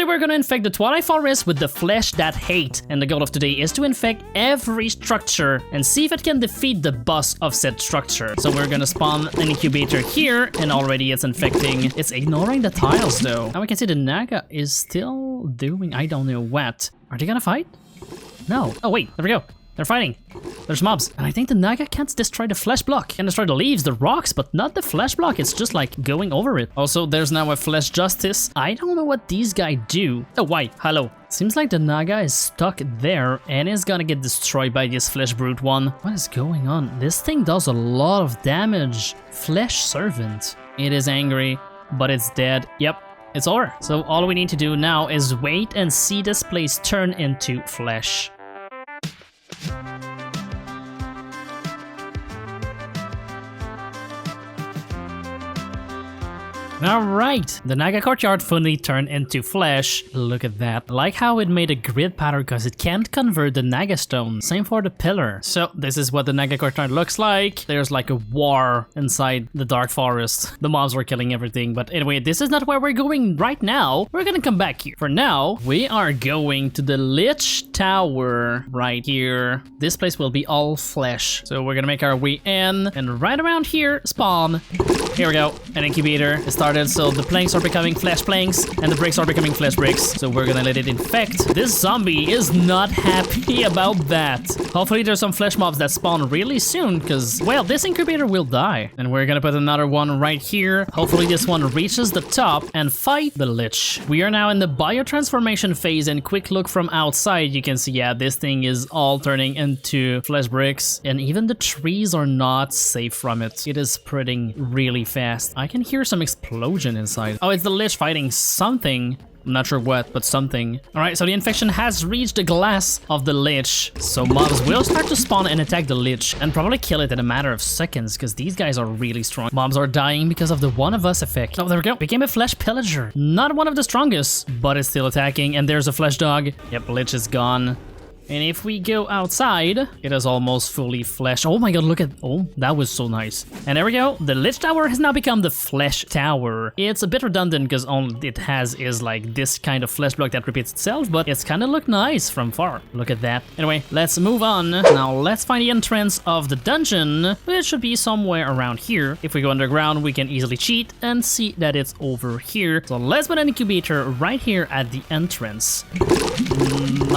today we're gonna infect the Twilight Forest with the flesh that hate. And the goal of today is to infect every structure and see if it can defeat the boss of said structure. So we're gonna spawn an incubator here, and already it's infecting. It's ignoring the tiles though. Now we can see the Naga is still doing I don't know what. Are they gonna fight? No. Oh wait, there we go. They're fighting. There's mobs. And I think the Naga can't destroy the flesh block. Can destroy the leaves, the rocks, but not the flesh block. It's just like going over it. Also, there's now a flesh justice. I don't know what these guys do. Oh, why? Hello. Seems like the Naga is stuck there and is gonna get destroyed by this flesh brute one. What is going on? This thing does a lot of damage. Flesh servant. It is angry, but it's dead. Yep. It's over. So all we need to do now is wait and see this place turn into flesh. Alright, the Naga Courtyard finally turned into flesh. Look at that. I like how it made a grid pattern because it can't convert the Naga stone. Same for the pillar. So this is what the Naga Courtyard looks like. There's like a war inside the dark forest. The mobs were killing everything. But anyway, this is not where we're going right now. We're gonna come back here. For now, we are going to the Lich Tower right here. This place will be all flesh. So we're gonna make our way in, and right around here, spawn. Here we go, an incubator is started, so the planks are becoming flesh planks, and the bricks are becoming flesh bricks. So we're gonna let it infect. This zombie is not happy about that. Hopefully there's some flesh mobs that spawn really soon, because, well, this incubator will die. And we're gonna put another one right here. Hopefully this one reaches the top and fight the Lich. We are now in the biotransformation phase, and quick look from outside, you can see, yeah, this thing is all turning into flesh bricks, and even the trees are not safe from it. It is spreading really fast. I can hear some explosion inside. Oh, it's the Lich fighting something. I'm not sure what, but something. Alright, so the infection has reached the glass of the Lich. So mobs will start to spawn and attack the Lich and probably kill it in a matter of seconds because these guys are really strong. Mobs are dying because of the one of us effect. Oh, there we go. Became a flesh pillager. Not one of the strongest, but it's still attacking. And there's a flesh dog. Yep, Lich is gone. And if we go outside, it is almost fully flesh. Oh my god, look at... Oh, that was so nice. And there we go. The Lich Tower has now become the Flesh Tower. It's a bit redundant because all it has is like this kind of flesh block that repeats itself, but it's kind of look nice from far. Look at that. Anyway, let's move on. Now let's find the entrance of the dungeon, which should be somewhere around here. If we go underground, we can easily cheat and see that it's over here. So let's put an incubator right here at the entrance.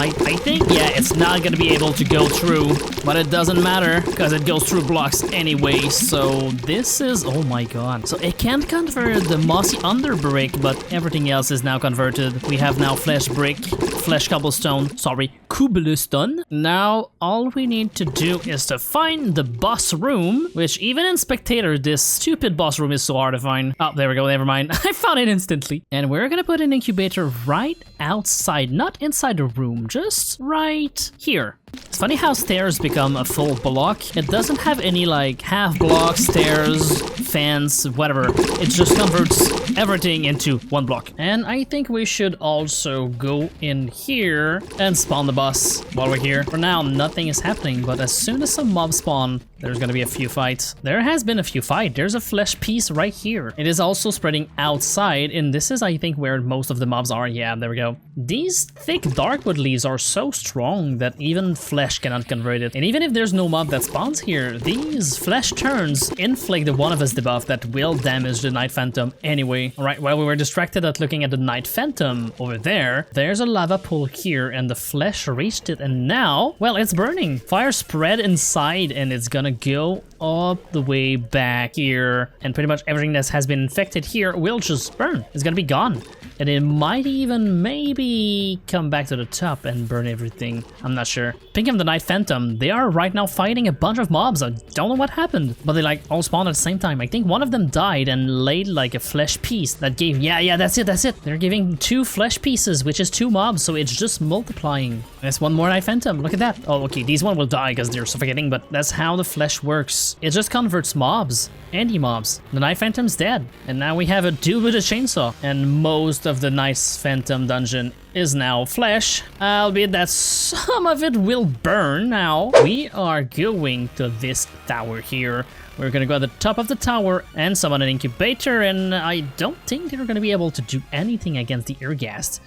I think, yeah, it's not gonna be able to go through, but it doesn't matter because it goes through blocks anyway. So this is, oh my god. So it can't convert the mossy under brick, but everything else is now converted. We have now flesh brick, flesh cobblestone, sorry, cobblestone. Now all we need to do is to find the boss room, which even in spectator, this stupid boss room is so hard to find. Oh, there we go, never mind. I found it instantly. And we're gonna put an incubator right outside, not inside the room, just right here. It's funny how stairs become a full block. It doesn't have any like half block, stairs, fence, whatever. It just converts everything into one block. And I think we should also go in here and spawn the boss while we're here. For now, nothing is happening, but as soon as some mobs spawn, there's gonna be a few fights. There has been a few fights. There's a flesh piece right here. It is also spreading outside, and this is, I think, where most of the mobs are. Yeah, there we go. These thick darkwood leaves are so strong that even flesh cannot convert it. And even if there's no mob that spawns here, these flesh turns inflict the one of us debuff that will damage the Night Phantom anyway. Alright, while we were distracted at looking at the Night Phantom over there, there's a lava pool here and the flesh reached it, and now, well, it's burning. Fire spread inside and it's gonna go up the way back here, and pretty much everything that has been infected here will just burn. It's gonna be gone. And it might even maybe come back to the top and burn everything. I'm not sure. Speaking of the Night Phantom, they are right now fighting a bunch of mobs. I don't know what happened, but they like all spawned at the same time. I think one of them died and laid like a flesh piece that gave, yeah, that's it. They're giving 2 flesh pieces, which is 2 mobs, so it's just multiplying. There's one more Night Phantom, look at that. Oh, okay, these one will die because they're suffocating, but that's how the flesh works. It just converts mobs, anti-mobs. The Night Phantom's dead, and now we have a dude with a chainsaw, and most of the Night Phantom dungeon is now flesh, albeit that some of it will burn. Now we are going to this tower here. We're gonna go at the top of the tower and summon an incubator, and I don't think they're gonna be able to do anything against the Ur-Ghast.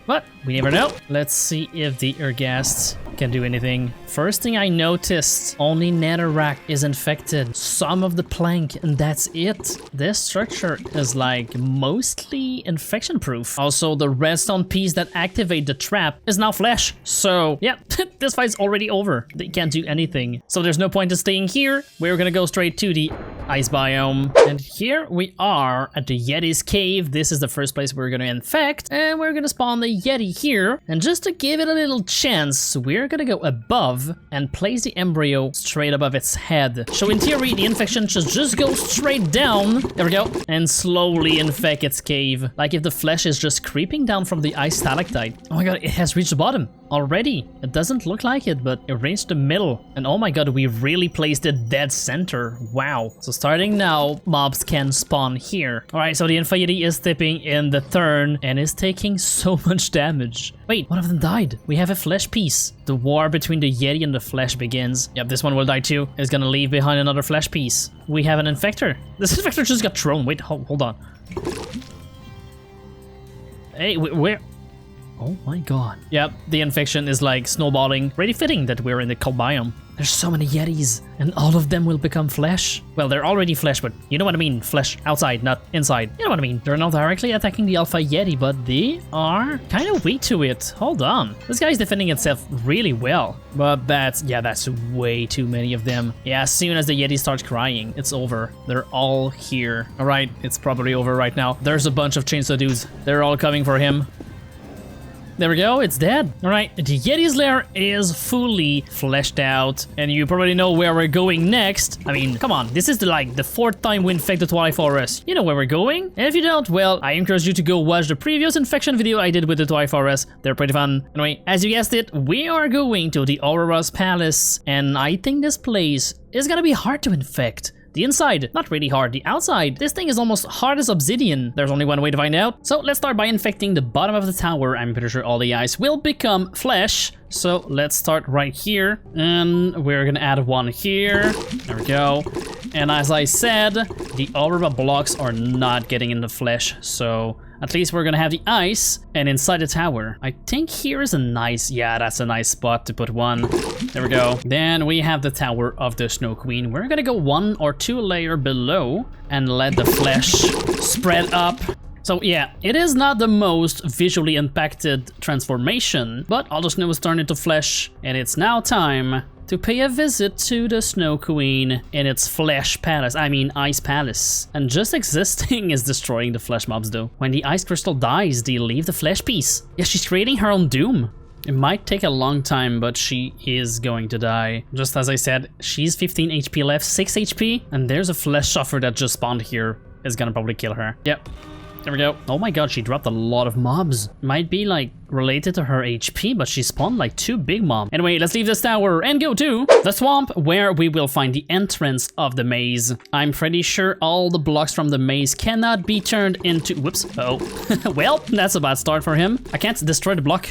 But we never know. Let's see if the Ur-Ghast can do anything. First thing I noticed, only netherrack is infected. Some of the plank, and that's it. This structure is like mostly infection proof. Also, the redstone piece that activate the trap is now flesh. So yeah, this fight's already over. They can't do anything. So there's no point in staying here. We're gonna go straight to the ice biome. And here we are at the Yeti's cave. This is the first place we're gonna infect, and we're gonna spawn the Yeti here. And just to give it a little chance, we're gonna go above and place the embryo straight above its head. So in theory, the infection should just go straight down. There we go. And slowly infect its cave. Like if the flesh is just creeping down from the ice stalactite. Oh my god, it has reached the bottom already. It doesn't look like it, but it reached the middle. And oh my god, we really placed it dead center. Wow. So starting now, mobs can spawn here. Alright, so the Yeti is tipping in the turn and is taking so much damage. Wait, one of them died. We have a flesh piece. The war between the Yeti and the flesh begins. Yep, this one will die too. It's gonna leave behind another flesh piece. We have an infector. This infector just got thrown. Wait, hold on. Hey, where? Oh my god. Yep, the infection is like snowballing. Pretty fitting that we're in the cold biome. There's so many Yetis, and all of them will become flesh. Well, they're already flesh, but you know what I mean. Flesh outside, not inside. You know what I mean. They're not directly attacking the Alpha Yeti, but they are kind of weak to it. Hold on. This guy's defending itself really well. But that's way too many of them. Yeah, as soon as the Yeti starts crying, it's over. They're all here. All right, it's probably over right now. There's a bunch of chainsaw dudes. They're all coming for him. There we go, it's dead. All right, the Yeti's lair is fully fleshed out, and you probably know where we're going next. I mean, come on, this is the fourth time we infect the Twilight Forest. You know where we're going? And if you don't, well, I encourage you to go watch the previous infection video I did with the Twilight Forest. They're pretty fun. Anyway, as you guessed it, we are going to the Aurora's Palace, and I think this place is gonna be hard to infect. The inside, not really hard. The outside, this thing is almost hard as obsidian. There's only one way to find out. So let's start by infecting the bottom of the tower. I'm pretty sure all the ice will become flesh. So let's start right here. And we're gonna add one here. There we go. And as I said, the Aurora blocks are not getting in the flesh. So at least we're gonna have the ice and inside the tower. I think here is a nice, yeah, that's a nice spot to put one. There we go. Then we have the Tower of the Snow Queen. We're gonna go 1 or 2 layers below and let the flesh spread up. So yeah, it is not the most visually impacted transformation, but all the snow is turned into flesh, and it's now time to pay a visit to the Snow Queen in its flesh palace, I mean ice palace. And just existing is destroying the flesh mobs though. When the ice crystal dies, they leave the flesh piece. Yeah, she's creating her own doom. It might take a long time, but she is going to die. Just as I said, she's 15 HP left, 6 HP, and there's a flesh suffer that just spawned here. Is gonna probably kill her. Yep. There we go. Oh my god, she dropped a lot of mobs. Might be like related to her HP, but she spawned like 2 big mobs. Anyway, let's leave this tower and go to the swamp, where we will find the entrance of the maze. I'm pretty sure all the blocks from the maze cannot be turned into... Whoops. Oh. Well, that's a bad start for him. I can't destroy the block.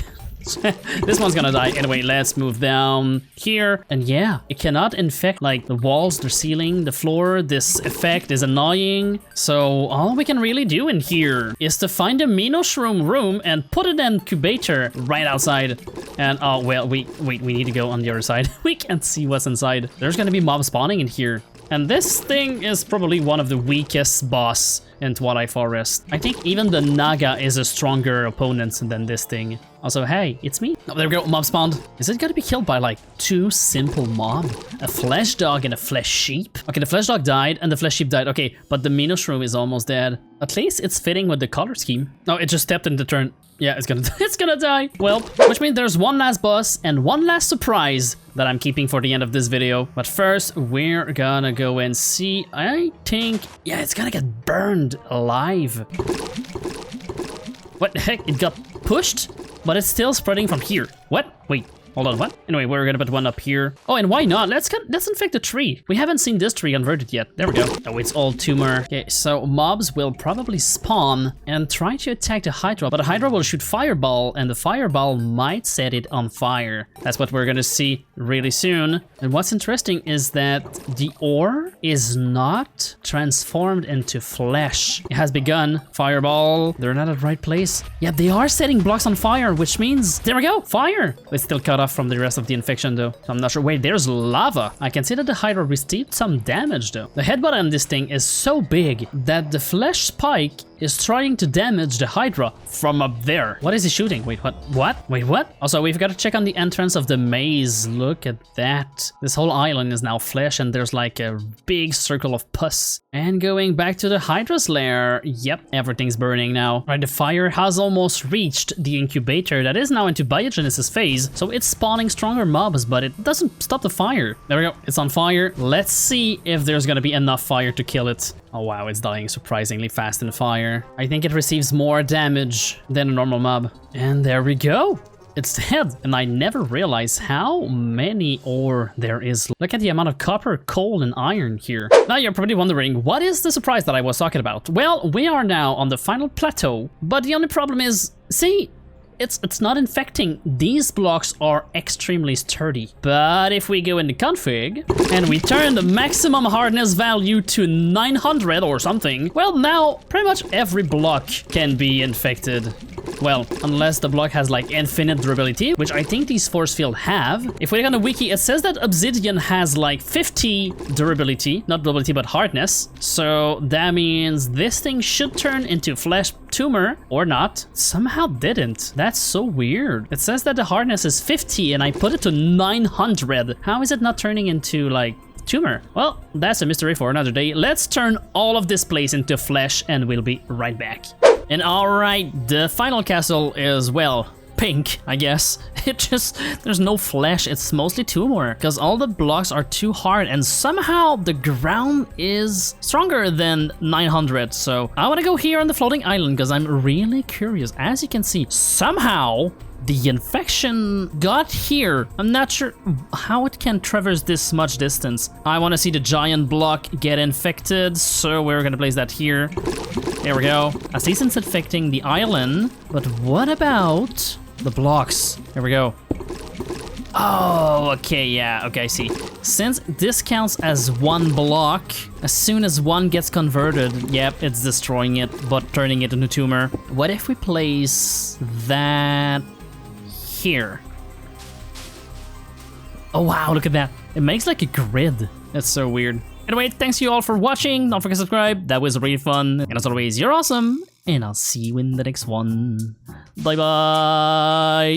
This one's gonna die. Anyway, let's move down here. And yeah, it cannot infect like the walls, the ceiling, the floor. This effect is annoying. So all we can really do in here is to find a Minotaur room and put an incubator right outside. And oh well, we need to go on the other side. We can't see what's inside. There's gonna be mobs spawning in here. And this thing is probably one of the weakest boss in Twilight Forest. I think even the Naga is a stronger opponent than this thing. Also, hey, it's me. Oh, there we go, mob spawned. Is it gonna be killed by like 2 simple mob? A flesh dog and a flesh sheep? Okay, the flesh dog died and the flesh sheep died. Okay, but the Minotaur is almost dead. At least it's fitting with the color scheme. No, it just stepped in the turn. Yeah, it's gonna die. Well, which means there's one last boss and one last surprise that I'm keeping for the end of this video. But first, we're gonna go and see. I think, yeah, it's gonna get burned alive. What the heck? It got pushed, but it's still spreading from here. What? Wait, Hold on, what? Anyway, we're gonna put one up here. Oh, and why not? Let's infect a tree. We haven't seen this tree converted yet. There we go. Oh, it's all tumor. Okay, so mobs will probably spawn and try to attack the Hydra, but the Hydra will shoot fireball, and the fireball might set it on fire. That's what we're gonna see really soon. And what's interesting is that the ore is not transformed into flesh. It has begun. Fireball. They're not at the right place. Yeah, they are setting blocks on fire, which means... There we go! Fire! It's still cut off from the rest of the infection, though. So I'm not sure. Wait, there's lava. I can see that the Hydra received some damage, though. The headbutt on this thing is so big that the flesh spike is trying to damage the Hydra from up there. What is he shooting? Wait, what? What? Wait, what? Also, we've got to check on the entrance of the maze. Look at that. This whole island is now flesh, and there's like a big circle of pus. And going back to the Hydra's lair, yep, everything's burning now. Right, the fire has almost reached the incubator that is now into biogenesis phase, so it's spawning stronger mobs, but it doesn't stop the fire. There we go, it's on fire. Let's see if there's gonna be enough fire to kill it. Oh wow, it's dying surprisingly fast in fire. I think it receives more damage than a normal mob. And there we go. It's dead, and I never realized how many ore there is. Look at the amount of copper, coal, and iron here. Now you're probably wondering, what is the surprise that I was talking about? Well, we are now on the final plateau, but the only problem is, see, it's not infecting. These blocks are extremely sturdy. But if we go into config and we turn the maximum hardness value to 900 or something, well, now pretty much every block can be infected. Well, unless the block has like infinite durability, which I think these force field have. If we look on the wiki, it says that obsidian has like 50 durability, not durability, but hardness. So that means this thing should turn into flesh tumor or not. Somehow didn't. That's so weird. It says that the hardness is 50 and I put it to 900. How is it not turning into like tumor? Well, that's a mystery for another day. Let's turn all of this place into flesh and we'll be right back. And alright, the final castle is, well, pink, I guess. It just, there's no flesh, it's mostly tumor, because all the blocks are too hard, and somehow the ground is stronger than 900, so I want to go here on the floating island, because I'm really curious. As you can see, somehow the infection got here. I'm not sure how it can traverse this much distance. I want to see the giant block get infected, so we're gonna place that here. There we go. At least it's infecting the island, but what about the blocks? There we go. Oh, okay, yeah, okay, I see. Since this counts as one block, as soon as one gets converted, yep, it's destroying it, but turning it into tumor. What if we place that here? Oh wow, look at that. It makes like a grid. That's so weird. Anyway, thanks you all for watching. Don't forget to subscribe. That was really fun. And as always, you're awesome. And I'll see you in the next one. Bye bye.